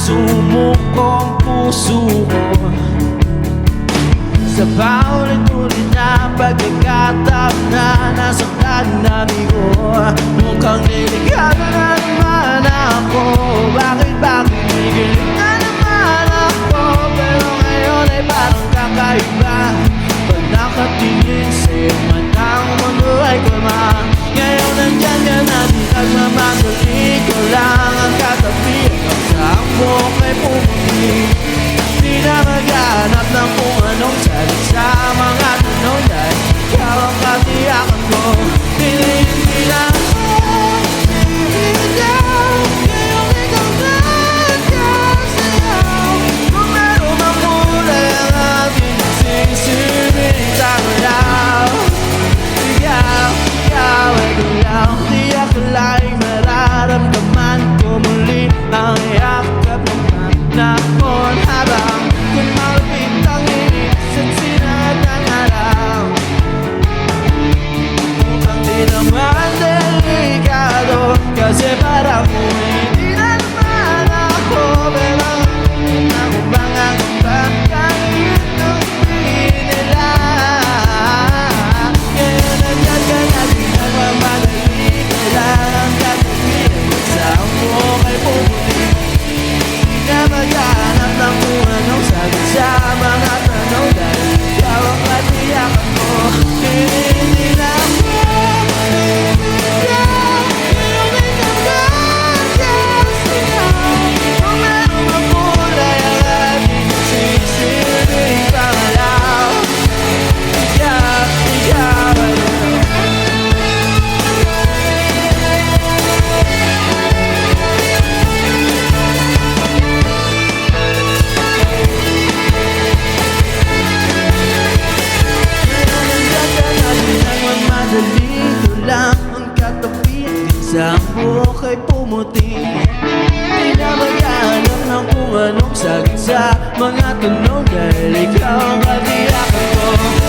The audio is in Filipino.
sumukong puso ko sa paulit-ulit na pagkakataon na nasaktan na bigo. Mukhang delikado na naman ako. Bakit gigiling na naman ako? Pero ngayon ay parang kakaiba. Pag nakatingin sa'yo man ang mundo ay kalma. Ngayon nandyan ka na di nagmamadali. Ko lang ang katabi at sa buhok ay pumuti. Di na maghanap ng kung anong salit sa mga tanong dahil ikaw ang katiyakan ko. Hindi lang ngayong ikaw nagkasayaw. Kung meron mang kulay ang ating sisimuling tangalaw. Ikaw ay gulaw. Di akalaing mararamdaman ko muli ang yakap ng panahon habang kumalapit ang inis at sinat ng araw. Mukhang di naman delikado kasi parang hindi na naman ako. Pero ako bang ang kahit nung tingin nila. Ngayon nandiyan ka na di nagmamadali. Kailangan katabi sa buhok ay pumuti. Di na maghanap ng kung anong sagot sa mga tanong dahil ikaw ang katiyakan ko. Hindi na ako ngayong ikaw nagkasayaw. Kung meron mang kulay ang ating sisimuling pangalaw. Ikaw ay madali ko lang ang katabi sa buhok ay pumuti. Di na maghanap ng kung anong sagot sa mga tanong dahil ikaw ang katiyakan ko.